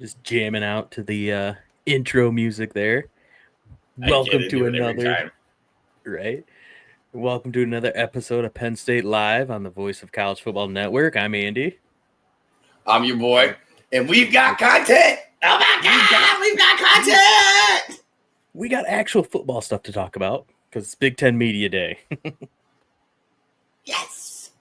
Just jamming out to the intro music there. I get Welcome to to do it every another, time. right? Welcome to another episode of Penn State Live on the Voice of College Football Network. I'm Andy. I'm your boy, and we've got content. Oh my God, we've got content. We got actual football stuff to talk about because it's Big Ten Media Day. Yes.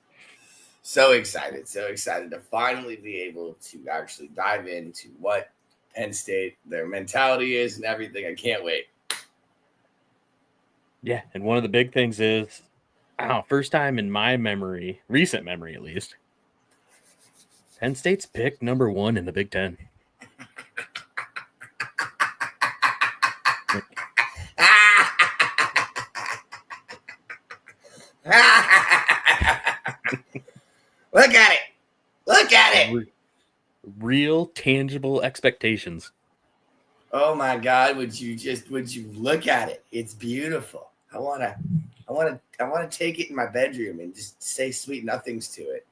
So excited to finally be able to actually dive into what Penn State, their mentality is and everything. I can't wait. Yeah, and one of the big things is, first time in my memory, recent memory at least, Penn State's picked number 1 in the Big Ten. Look at it. Look at it. Real tangible expectations. Oh my God, would you look at it? It's beautiful. I wanna take it in my bedroom and just say sweet nothings to it.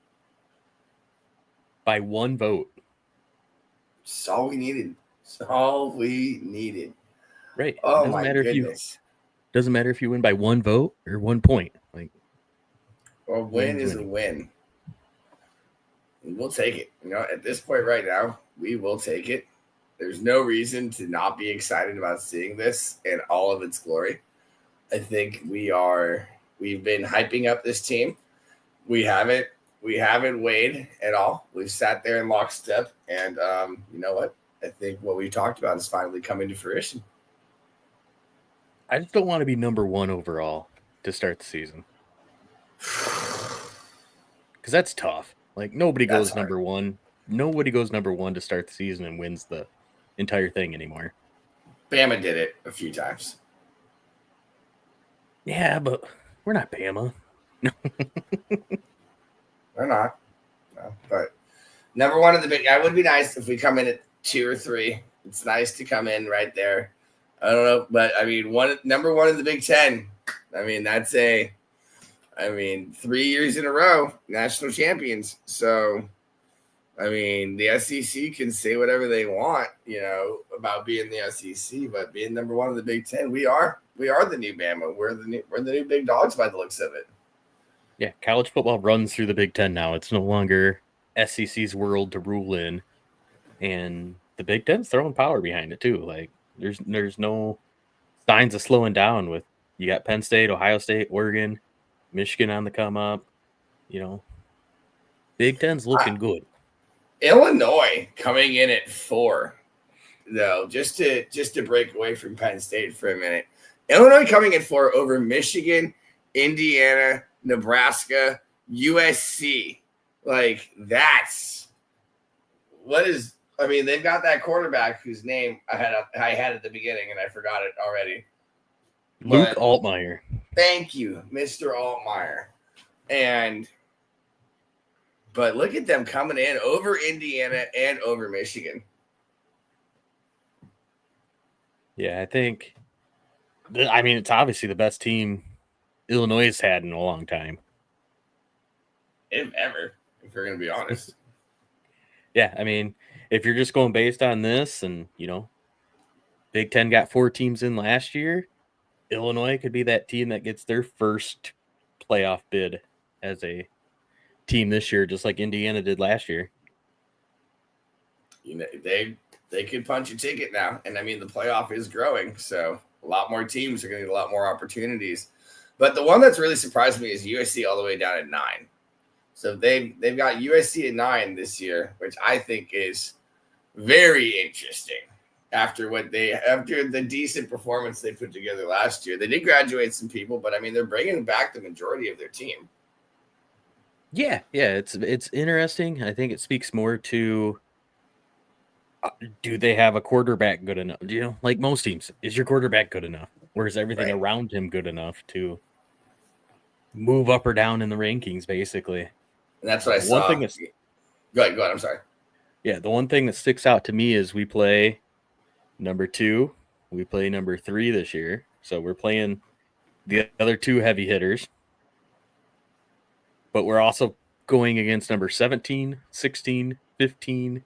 By 1 vote. That's all we needed. That's all we needed. Right. Oh my goodness. Doesn't matter if you win by 1 vote or 1 point. A win is a win. We'll take it. At this point right now, we will take it. There's no reason to not be excited about seeing this in all of its glory. I think we've been hyping up this team. We haven't weighed at all. We've sat there in lockstep, and you know what? I think what we talked about is finally coming to fruition. I just don't want to be number 1 overall to start the season. Because that's tough. Nobody goes number 1. Nobody goes number 1 to start the season and wins the entire thing anymore. Bama did it a few times. Yeah, but we're not Bama. No. We're not. No, but number 1 in the big. It would be nice if we come in at 2 or 3. It's nice to come in right there. I don't know, but I mean, number 1 in the Big Ten. I mean, that's 3 years in a row, national champions. So, I mean, the SEC can say whatever they want, about being the SEC, but being number 1 in the Big Ten, we are the new Bama. We're the new big dogs by the looks of it. Yeah, college football runs through the Big Ten now. It's no longer SEC's world to rule in, and the Big Ten's throwing power behind it too. There's no signs of slowing down. With you got Penn State, Ohio State, Oregon, Michigan on the come up. Big Ten's looking good. Illinois coming in at 4, though, just to break away from Penn State for a minute. Illinois coming at 4 over Michigan, Indiana, Nebraska, USC. That's what is. I mean, they've got that quarterback whose name I had at the beginning and I forgot it already. Luke Altmaier. Thank you, Mr. Altmaier. But look at them coming in over Indiana and over Michigan. Yeah, I think. It's obviously the best team Illinois has had in a long time. If ever, if we're going to be honest. Yeah, if you're just going based on this and, Big Ten got 4 teams in last year, Illinois could be that team that gets their first playoff bid as a team this year, just like Indiana did last year. They could punch a ticket now. And the playoff is growing. So a lot more teams are going to get a lot more opportunities. But the one that's really surprised me is USC all the way down at 9. So they've got USC at 9 this year, which I think is very interesting. After the decent performance they put together last year, they did graduate some people, but they're bringing back the majority of their team. Yeah, it's interesting. I think it speaks more to do they have a quarterback good enough? Like most teams, is your quarterback good enough? Or is everything around him good enough to move up or down in the rankings, basically? And that's what I saw. Go ahead. I'm sorry. Yeah, the one thing that sticks out to me is we play number 2. We play number 3 this year. So we're playing the other 2 heavy hitters. But we're also going against number 17, 16, 15,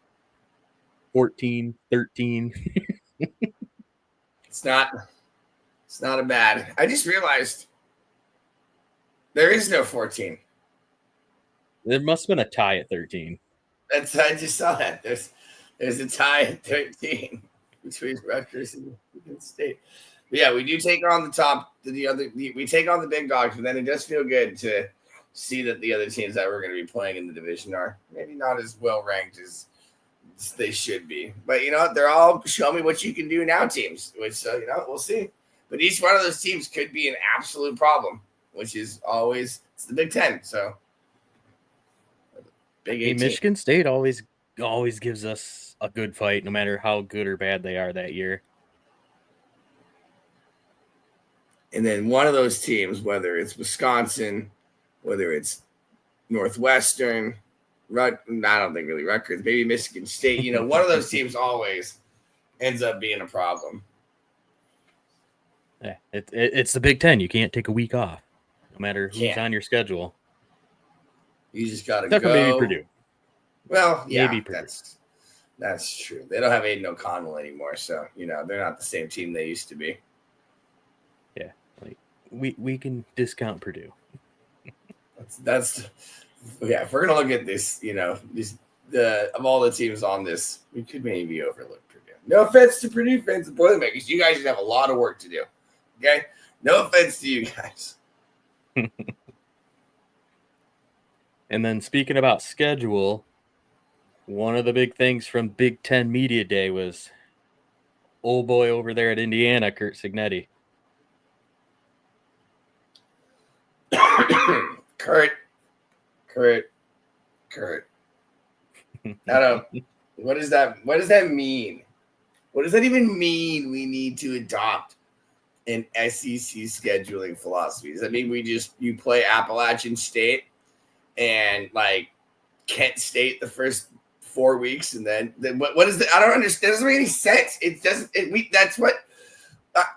14, 13. It's not a bad. I just realized there is no 14. There must have been a tie at 13. I just saw that. There's a tie at 13 between Rutgers and Michigan State. But yeah, we do take on we take on the big dogs, but then it does feel good to see that the other teams that we're going to be playing in the division are maybe not as well ranked as they should be. But they're all show me what you can do now teams, which we'll see. But each one of those teams could be an absolute problem, which is always it's the Big Ten. So Big 18. Michigan State always gives us a good fight, no matter how good or bad they are that year. And then one of those teams, whether it's Wisconsin, whether it's Northwestern, I don't think really Rutgers, maybe Michigan State, one of those teams always ends up being a problem. Yeah, it's the Big Ten. You can't take a week off, no matter who's on your schedule. You just got to go. Maybe Purdue. Well, yeah, maybe Purdue. That's true. They don't have Aiden O'Connell anymore, so they're not the same team they used to be. Yeah, like we can discount Purdue. That's if we're gonna look at this, of all the teams on this, we could maybe overlook Purdue. No offense to Purdue fans and Boilermakers, you guys just have a lot of work to do. Okay, no offense to you guys. And then speaking about schedule, one of the big things from Big Ten Media Day was old boy over there at Indiana, Curt Cignetti. Kurt. What does that mean? What does that even mean? We need to adopt an SEC scheduling philosophy. Does that mean you play Appalachian State and like Kent State the first 4 weeks, and then what is the? I don't understand. It doesn't make any sense. It doesn't. That's what.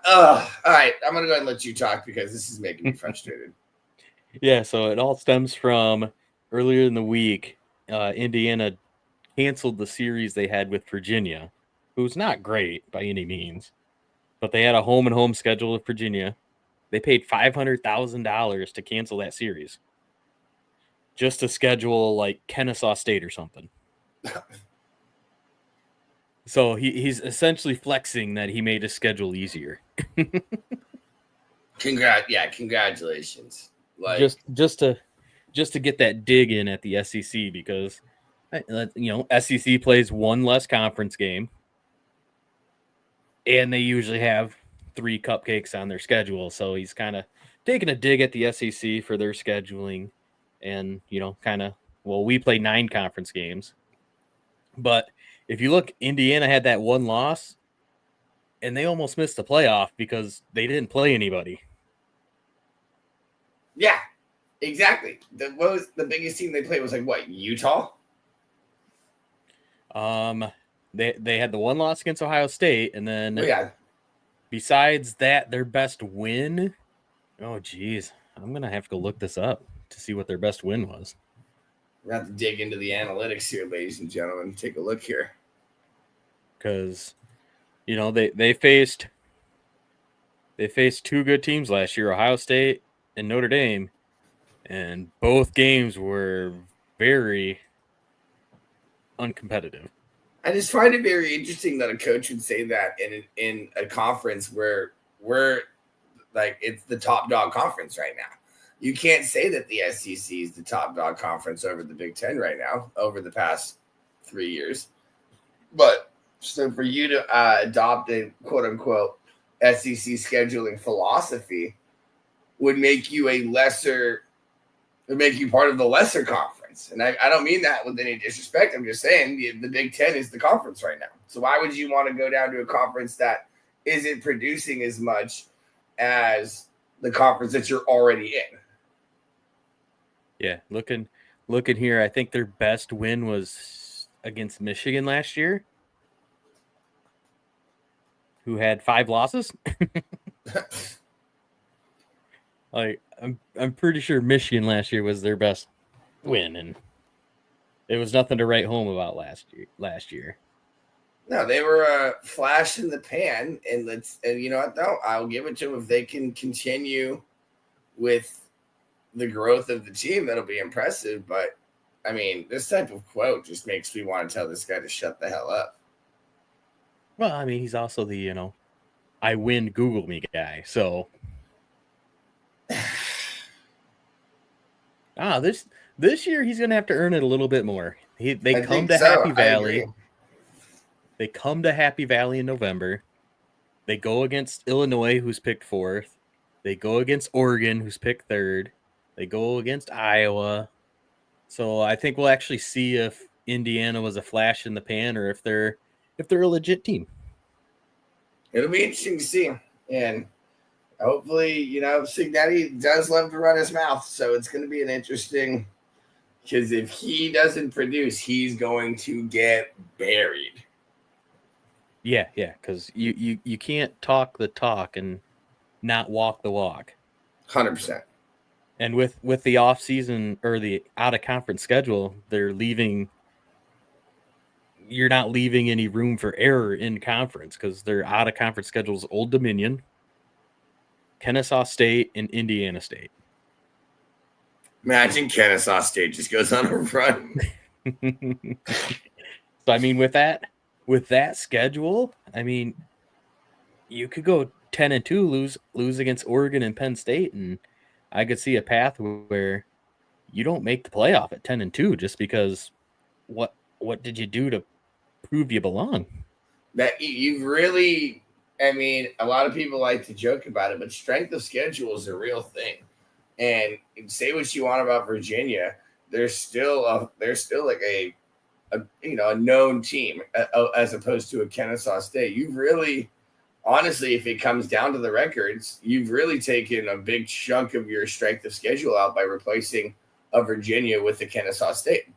All right, I'm gonna go ahead and let you talk because this is making me frustrated. Yeah, so it all stems from earlier in the week. Indiana canceled the series they had with Virginia, who's not great by any means, but they had a home and home schedule with Virginia. They paid $500,000 to cancel that series just to schedule like Kennesaw State or something. So he's essentially flexing that he made his schedule easier. Congratulations. Like just to get that dig in at the SEC, because SEC plays one less conference game, and they usually have 3 cupcakes on their schedule. So he's kind of taking a dig at the SEC for their scheduling, and we play 9 conference games. But if you look, Indiana had that one loss, and they almost missed the playoff because they didn't play anybody. Yeah, exactly. What was the biggest team they played? Was like what, Utah? They had the one loss against Ohio State, and then besides that, their best win. Oh, geez, I'm gonna have to look this up to see what their best win was. We're going to have to dig into the analytics here, ladies and gentlemen. Take a look here. Because, they faced 2 good teams last year, Ohio State and Notre Dame, and both games were very uncompetitive. I just find it very interesting that a coach would say that in a conference where we're like it's the top dog conference right now. You can't say that the SEC is the top dog conference over the Big Ten right now over the past 3 years. But so for you to adopt a quote unquote SEC scheduling philosophy would make you part of the lesser conference. And I don't mean that with any disrespect. I'm just saying the Big Ten is the conference right now. So why would you want to go down to a conference that isn't producing as much as the conference that you're already in? Yeah, looking here, I think their best win was against Michigan last year, who had 5 losses. Like I'm pretty sure Michigan last year was their best win, and it was nothing to write home about last year. No, they were a flash in the pan, and you know what though? I'll give it to them if they can continue with the growth of the team. That'll be impressive. But I mean, this type of quote just makes me want to tell this guy to shut the hell up. Well, I mean, he's also the I win Google me guy. So this year he's gonna have to earn it a little bit more. They come to Happy Valley. They come to Happy Valley in November. They go against Illinois, who's picked 4th. They go against Oregon, who's picked 3rd. They go against Iowa. So I think we'll actually see if Indiana was a flash in the pan or if they're a legit team. It'll be interesting to see. And hopefully, you know, Cignetti does love to run his mouth. So it's going to be an interesting, because if he doesn't produce, he's going to get buried. Yeah, because you can't talk the talk and not walk the walk. 100%. And with the off season or the out of conference schedule, you're not leaving any room for error in conference because their out of conference schedules Old Dominion, Kennesaw State, and Indiana State. Imagine Kennesaw State just goes on a run. So I mean, with that schedule, I mean, you could go 10-2, lose against Oregon and Penn State, and I could see a path where you don't make the playoff at 10-2 just because what did you do to prove you belong? That you've really, I mean, a lot of people like to joke about it, but strength of schedule is a real thing. And say what you want about Virginia, they're still like a known team as opposed to a Kennesaw State. You've really, honestly, if it comes down to the records, you've really taken a big chunk of your strength of schedule out by replacing a Virginia with the Kennesaw State.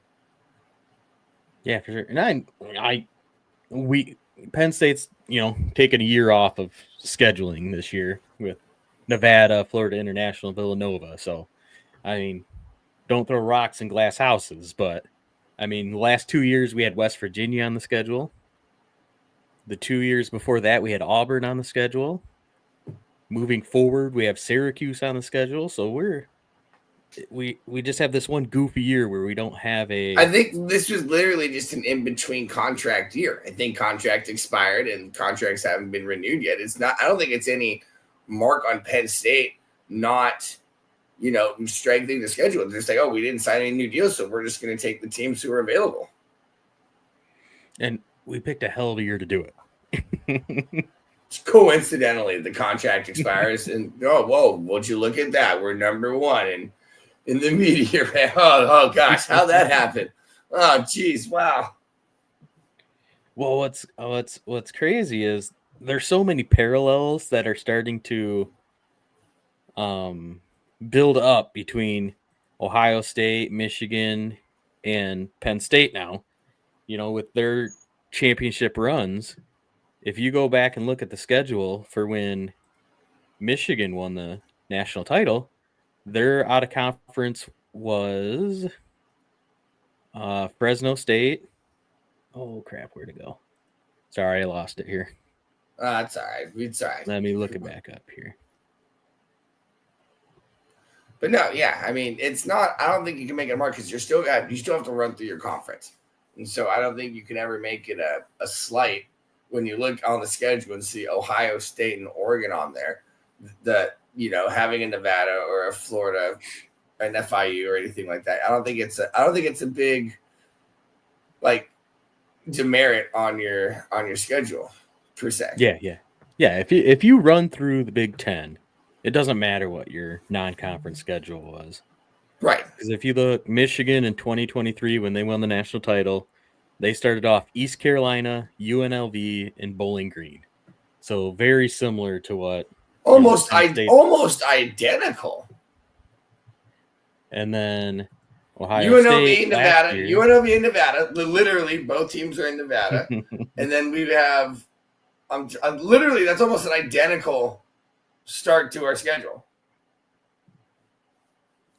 Yeah, for sure. And Penn State's taking a year off of scheduling this year with Nevada, Florida International, Villanova. So, I mean, don't throw rocks in glass houses, but I mean, the last 2 years we had West Virginia on the schedule. The 2 years before that we had Auburn on the schedule. Moving forward, we have Syracuse on the schedule. So we just have this one goofy year where we don't have a. I think this was literally just an in-between contract year. I think contract expired and contracts haven't been renewed yet. It's not. I don't think it's any mark on Penn State not, strengthening the schedule. It's just like, oh, we didn't sign any new deals, so we're just going to take the teams who are available. And we picked a hell of a year to do it. Coincidentally, the contract expires, and whoa, would you look at that? We're number one in the media. Oh gosh, how'd that happen? Oh geez, wow. Well, what's crazy is there's so many parallels that are starting to build up between Ohio State, Michigan, and Penn State now, with their championship runs. If you go back and look at the schedule for when Michigan won the national title, their out of conference was Fresno State. Oh crap, where'd it go? Sorry, I lost it here. That's all right. It's all right. Let me look it back up here. But no, yeah, I mean, it's not. I don't think you can make it a mark because you still have to run through your conference, and so I don't think you can ever make it a slight when you look on the schedule and see Ohio State and Oregon on there. That having a Nevada or a Florida, an FIU or anything like that. I don't think it's a big like demerit on your schedule per se. Yeah. If you run through the Big Ten, it doesn't matter what your non-conference schedule was. Right. Because if you look, Michigan in 2023, when they won the national title, they started off East Carolina, UNLV, and Bowling Green. So very similar to what almost identical. And then Ohio UNLV, State, Nevada, UNLV and Nevada. Literally, both teams are in Nevada. And then we have, I'm literally, that's almost an identical start to our schedule.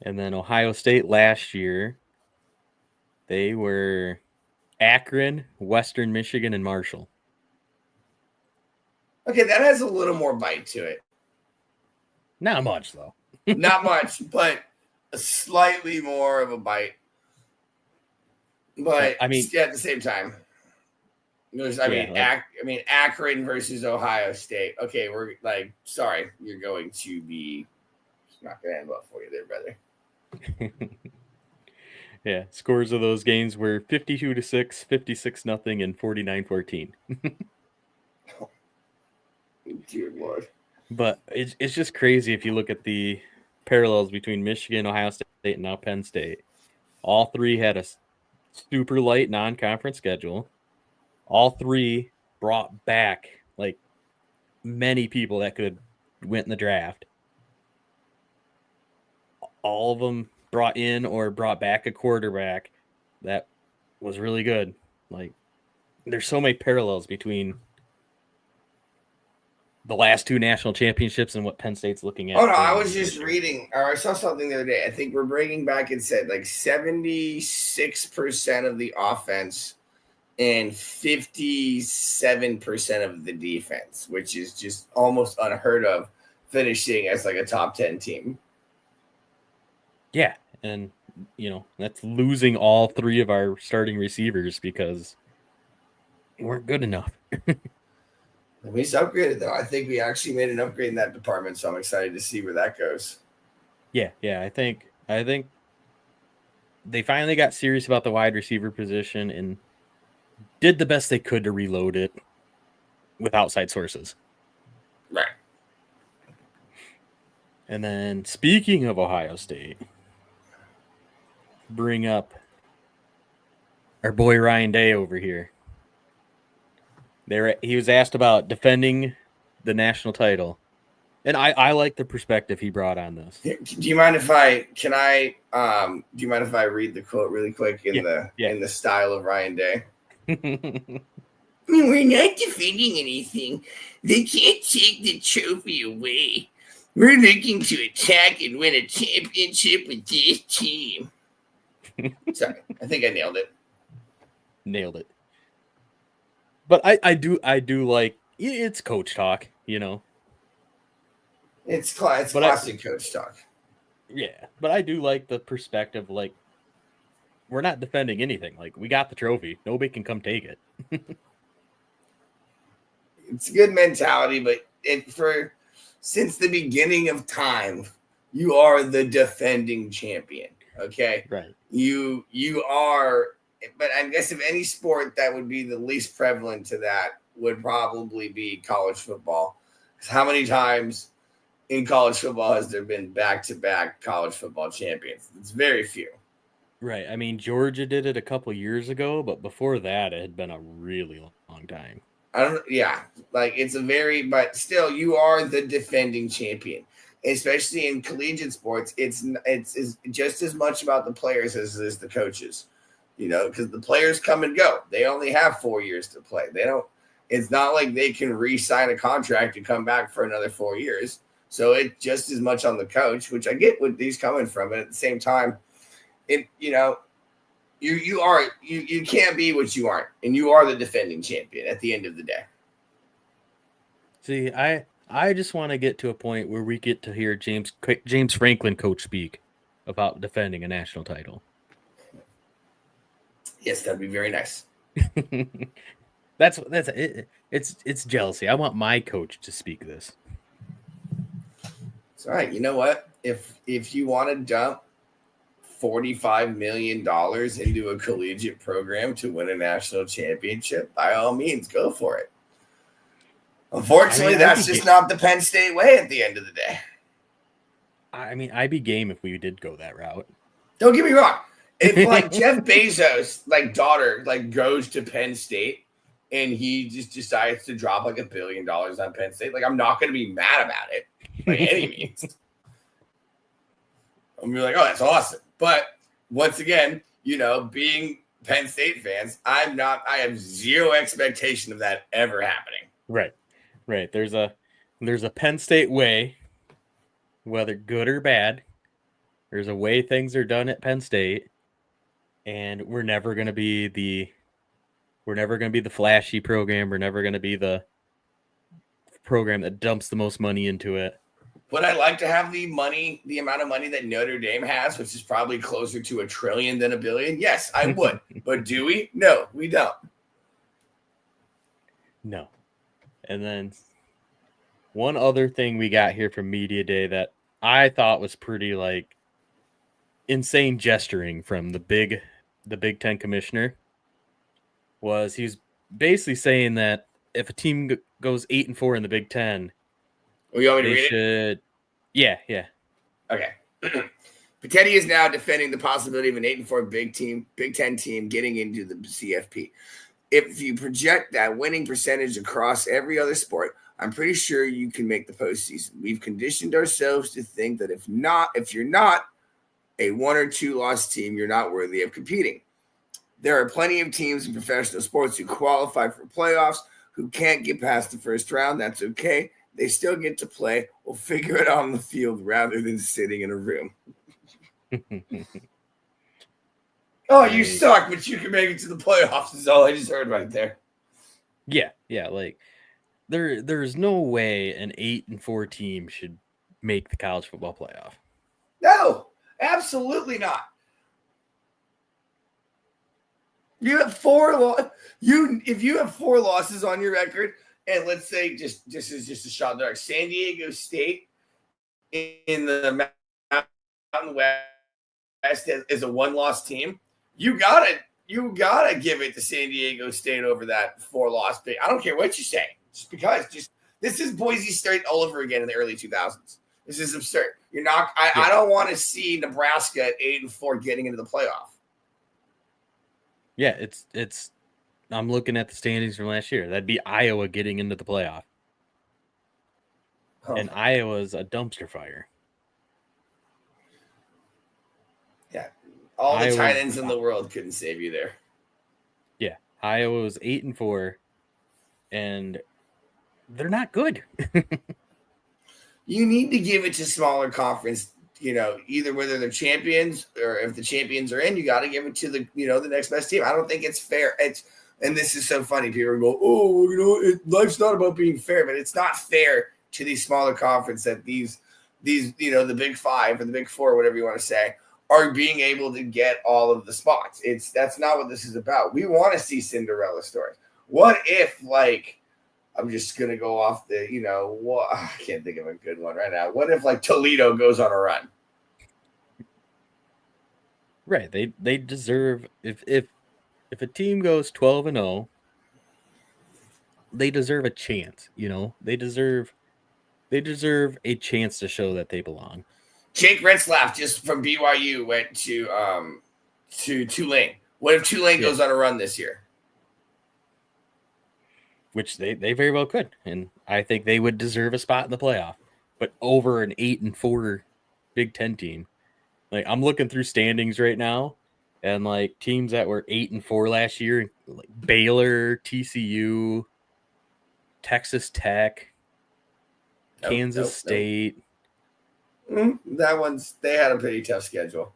And then Ohio State last year, they were Akron, Western Michigan, and Marshall. Okay, that has a little more bite to it. Not much, though. Not much, but slightly more of a bite. But I mean, at the same time, Akron versus Ohio State. Okay, we're like, sorry, you're going to be not going to end well for you there, brother. Yeah, scores of those games were 52-6, 56-0, and 49-14. Oh, dear Lord. But it's just crazy if you look at the parallels between Michigan, Ohio State, and now Penn State. All three had a super light non-conference schedule. All three brought back like many people that could win in the draft. All of them brought in or brought back a quarterback that was really good. Like, there's so many parallels between the last two national championships and what Penn State's looking at. Oh no, I was just reading, or I saw something the other day. I think we're bringing back, it said like 76% of the offense and 57% of the defense, which is just almost unheard of, finishing as like a top 10 team. Yeah, and that's losing all three of our starting receivers because they weren't good enough. We upgraded though. I think we actually made an upgrade in that department, so I'm excited to see where that goes. Yeah, I think they finally got serious about the wide receiver position and did the best they could to reload it with outside sources. Right. And then, speaking of Ohio State, bring up our boy Ryan Day over here. He was asked about defending the national title, and I like the perspective he brought on this. Do you mind if I read the quote really quick in the style of Ryan Day? We're not defending anything. They can't take the trophy away. We're looking to attack and win a championship with this team. Sorry, I think I nailed it. Nailed it. But I do like, it's coach talk, It's classic coach talk. Yeah, but I do like the perspective. Like, we're not defending anything. Like, we got the trophy. Nobody can come take it. It's a good mentality, but since the beginning of time, you are the defending champion. Okay, right? You are. But I guess if any sport that would be the least prevalent to that would probably be college football. Because how many times in college football has there been back-to-back college football champions? It's very few. Right. I mean, Georgia did it a couple years ago, but before that, it had been a really long time. But still, you are the defending champion. Especially in collegiate sports, it's just as much about the players as it is the coaches. Because the players come and go. They only have 4 years to play. It's not like they can re-sign a contract and come back for another 4 years. So it's just as much on the coach, which I get what he's coming from. But at the same time, you can't be what you aren't. And you are the defending champion at the end of the day. See, I just want to get to a point where we get to hear James Franklin coach speak about defending a national title. Yes, that'd be very nice. That's it. It's jealousy. I want my coach to speak this. It's all right. You know what? If you want to dump $45 million into a collegiate program to win a national championship, by all means, go for it. Unfortunately, that's just not the Penn State way at the end of the day. I mean, I'd be game if we did go that route. Don't get me wrong. If Jeff Bezos' daughter goes to Penn State and he just decides to drop $1 billion on Penn State, I'm not going to be mad about it by any means. I'm gonna be like, oh, that's awesome. But once again, being Penn State fans, I have zero expectation of that ever happening. Right. There's a Penn State way, whether good or bad. There's a way things are done at Penn State. And we're never going to be the flashy program. We're never going to be the program that dumps the most money into it. Would I like to have the amount of money that Notre Dame has, which is probably closer to $1 trillion than $1 billion? Yes, I would. But do we? No, we don't. No. And then one other thing we got here from Media Day that I thought was pretty like insane gesturing from the Big Ten commissioner was he's basically saying that if a team goes 8-4 in the Big Ten, you want me to they read should. Yeah. Okay. Patetti is now defending the possibility of an 8-4 Big Ten team getting into the CFP. If you project that winning percentage across every other sport, I'm pretty sure you can make the postseason. We've conditioned ourselves to think that if you're not a 1 or 2 loss team, you're not worthy of competing. There are plenty of teams in professional sports who qualify for playoffs who can't get past the first round. That's okay. They still get to play. We'll figure it out on the field rather than sitting in a room. Oh, you suck, but you can make it to the playoffs is all I just heard right there. Yeah. Like there's no way an 8-4 team should make the college football playoff. No, absolutely not. You have 4 if you have 4 losses on your record, and let's say just as a shot in the dark, San Diego State in the Mountain West is a 1-loss team. You gotta give it to San Diego State over that 4-loss big. I don't care what you say, just because this is Boise State all over again in the early 2000s. This is absurd. You're not. I don't want to see Nebraska at 8-4 getting into the playoff. Yeah, it's. I'm looking at the standings from last year. That'd be Iowa getting into the playoff, and Iowa's a dumpster fire. Yeah, all the tight ends in the world couldn't save you there. Yeah, Iowa was 8-4, and they're not good. You need to give it to smaller conference. Either whether they're champions or if the champions are in, you got to give it to the the next best team. I don't think it's fair. And this is so funny. People go, "Oh, life's not about being fair," but it's not fair to these smaller conferences that these the Big Five or the Big Four, whatever you want to say, are being able to get all of the spots. That's not what this is about. We want to see Cinderella stories. What if I'm just gonna go off the I can't think of a good one right now. What if Toledo goes on a run? Right. They deserve if a team goes 12-0, they deserve a chance. They deserve a chance to show that they belong. Jake Retzlaff just from BYU went to Tulane. What if Tulane goes on a run this year? Which they very well could, and I think they would deserve a spot in the playoff. But over an 8-4 Big Ten team, I'm looking through standings right now, and teams that were 8-4 last year, like Baylor, TCU, Texas Tech, Kansas State. They had a pretty tough schedule.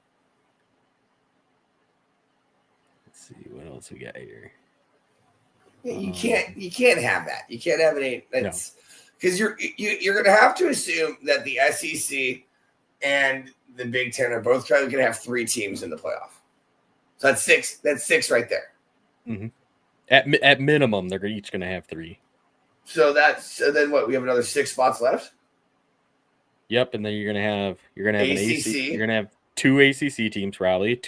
Let's see what else we got here. You can't have that. You can't have an 8. That's because you're going to have to assume that the SEC and the Big Ten are both going to have 3 teams in the playoff. So that's 6. That's 6 right there. Mm-hmm. At minimum, they're each going to have 3. So then what? We have another 6 spots left. Yep, and then you're gonna have ACC. an ACC. You're gonna have 2 ACC teams probably,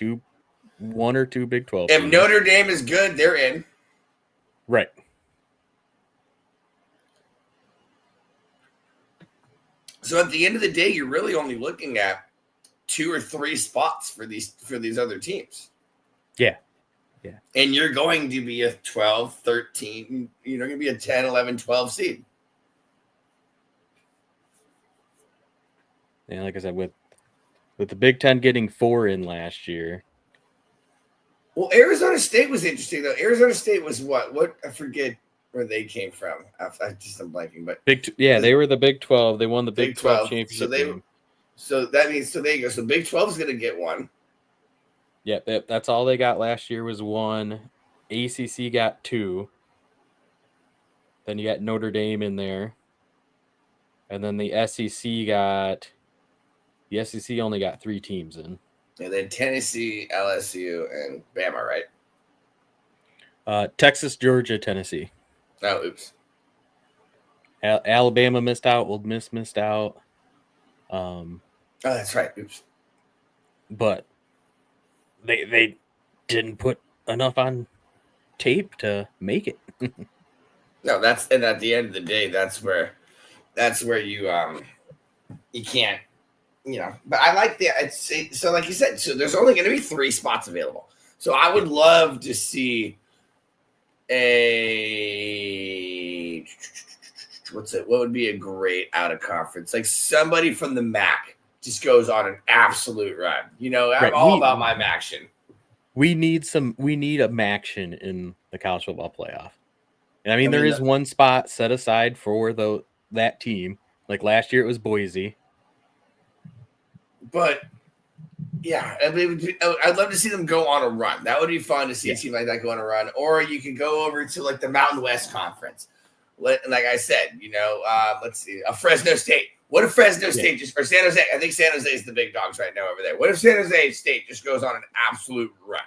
1 or 2 Big 12. If teams. Notre Dame is good, they're in. Right. So at the end of the day, you're really only looking at 2 or 3 spots for these other teams. Yeah. And you're going to be a 12, 13, you're going to be a 10, 11, 12 seed. And like I said, with the Big Ten getting 4 in last year. Well, Arizona State was interesting, though. Arizona State was what? I forget where they came from. I'm blanking. But they were the Big 12. They won the Big 12 championship game. So that means, so there you go. So Big 12 is going to get 1. Yeah, that's all they got last year was 1. ACC got 2. Then you got Notre Dame in there. And then the SEC only got 3 teams in. And then Tennessee, LSU, and Bama, right? Texas, Georgia, Tennessee. Oh, oops. Alabama missed out. Old Miss missed out. Oh, that's right. Oops. But they didn't put enough on tape to make it. No, and at the end of the day, that's where you can't, But I like so like you said, so there's only going to be 3 spots available. So I would love to see what would be a great out of conference, like somebody from the MAC just goes on an absolute run. I'm all about my MACtion. We need a MACtion in the college football playoff. And I mean there is one spot set aside for that team. Like last year it was Boise. But yeah, I mean, I'd love to see them go on a run. That would be fun to see a team like that go on a run. Or you could go over to like the Mountain West Conference. Like I said, let's see, a Fresno State. What if Fresno State or San Jose? I think San Jose is the big dogs right now over there. What if San Jose State just goes on an absolute run?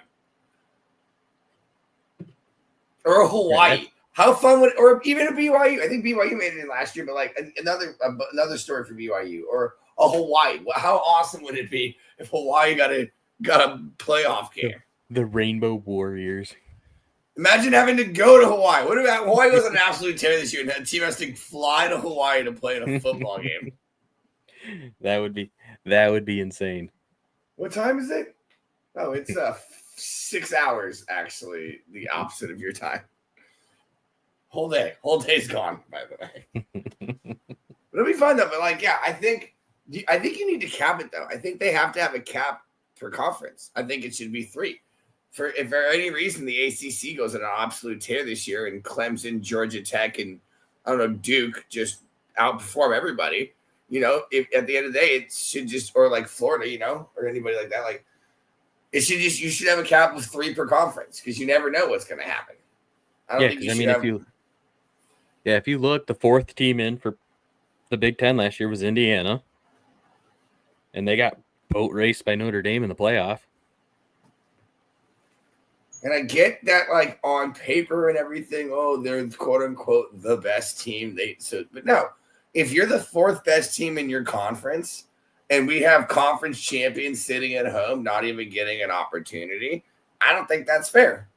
Or Hawaii. How fun would, or even a BYU? I think BYU made it in last year, but like another story for BYU or a Hawaii. How awesome would it be if Hawaii got a playoff game? The Rainbow Warriors. Imagine having to go to Hawaii. What if Hawaii was an absolute tear this year and the team has to fly to Hawaii to play in a football game? That would be insane. What time is it? Oh, it's 6 hours, actually, the opposite of your time. Whole day's gone, by the way. It'll be fun though. But I think you need to cap it though. I think they have to have a cap per conference. I think it should be 3. If for any reason the ACC goes on an absolute tear this year and Clemson, Georgia Tech, and I don't know, Duke just outperform everybody, if at the end of the day it should just, or like Florida, or anybody like that, like it should just, you should have a cap of 3 per conference because you never know what's going to happen. I don't think you should if you look, the 4th team in for the Big Ten last year was Indiana, and they got boat raced by Notre Dame in the playoff. And I get that, like on paper and everything, they're quote unquote the best team. But no, if you're the 4th best team in your conference, and we have conference champions sitting at home, not even getting an opportunity, I don't think that's fair.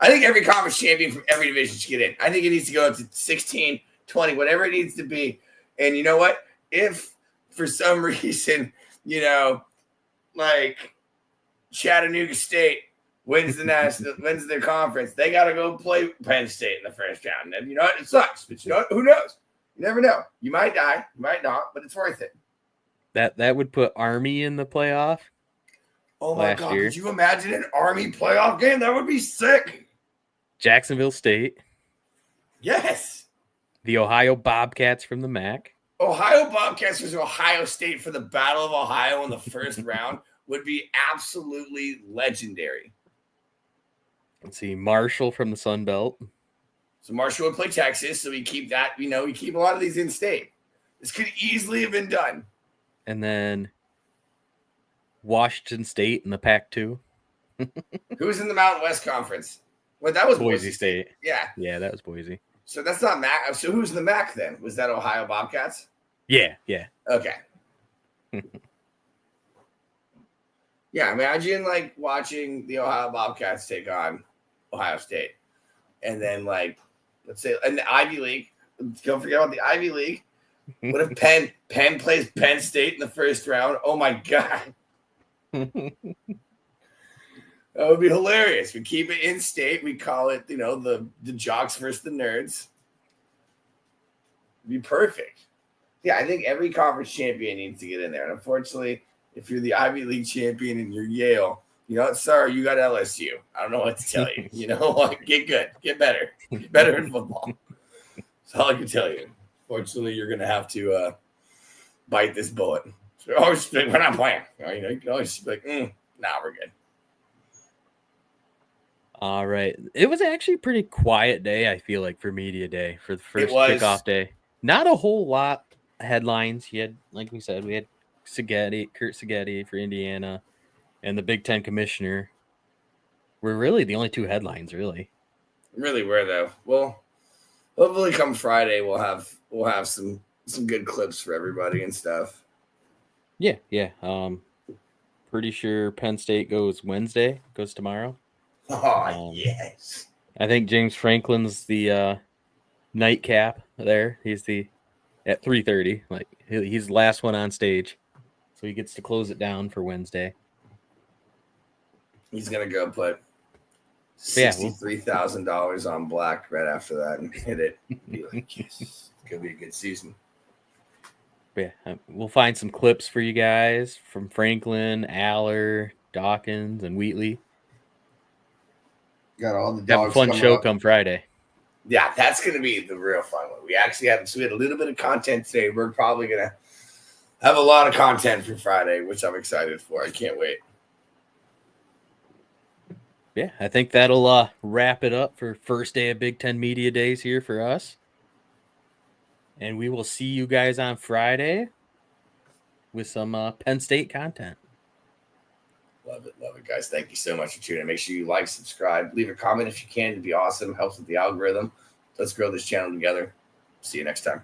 I think every conference champion from every division should get in. I think it needs to go up to 16, 20, whatever it needs to be. And you know what? If for some reason, like Chattanooga State wins their conference, they got to go play Penn State in the first round. And you know what? It sucks. But who knows? You never know. You might die. You might not, but it's worth it. That would put Army in the playoff. Oh, my God. Could you imagine an Army playoff game? That would be sick. Jacksonville State. Yes. The Ohio Bobcats from the MAC. Ohio Bobcats versus Ohio State for the Battle of Ohio in the first round would be absolutely legendary. Let's see. Marshall from the Sun Belt. So Marshall would play Texas, so we keep that. We keep a lot of these in state. This could easily have been done. And then Washington State in the Pac-2. Who's in the Mountain West Conference? Well, that was Boise State. Yeah, that was Boise. So that's not MAC. So who's the MAC then? Was that Ohio Bobcats? Yeah. Okay. Yeah, imagine like watching the Ohio Bobcats take on Ohio State, and then let's say in the Ivy League. Don't forget about the Ivy League. What if Penn plays Penn State in the first round? Oh my God. That would be hilarious. We keep it in state. We call it, the jocks versus the nerds. It'd be perfect. Yeah, I think every conference champion needs to get in there. And unfortunately, if you're the Ivy League champion and you're Yale, sorry, you got LSU. I don't know what to tell you. Get good. Get better. Get better in football. That's all I can tell you. Fortunately, you're going to have to bite this bullet. So always we're not playing. You can always be like, we're good. All right. It was actually a pretty quiet day, I feel like, for media day, for the first kickoff day. Not a whole lot of headlines. You had, like we said, we had Kurt Sagetti for Indiana, and the Big Ten commissioner. We're really the only two headlines, really. Really were though. Well, hopefully come Friday we'll have some good clips for everybody and stuff. Yeah. Pretty sure Penn State goes tomorrow. Oh yes. I think James Franklin's the nightcap there. He's at 3:30. Like he's the last one on stage, so he gets to close it down for Wednesday. He's gonna go put $63,000 on black right after that and hit it. Be like, yes, it's gonna be a good season. Yeah, we'll find some clips for you guys from Franklin, Aller, Dawkins, and Wheatley. Got all the dogs. Have a fun show come Friday. Yeah, that's going to be the real fun one. We actually had a little bit of content today. We're probably going to have a lot of content for Friday, which I'm excited for. I can't wait. Yeah, I think that'll wrap it up for first day of Big Ten Media Days here for us. And we will see you guys on Friday with some Penn State content. Love it, guys. Thank you so much for tuning in. Make sure you like, subscribe, leave a comment if you can. It'd be awesome. Helps with the algorithm. Let's grow this channel together. See you next time.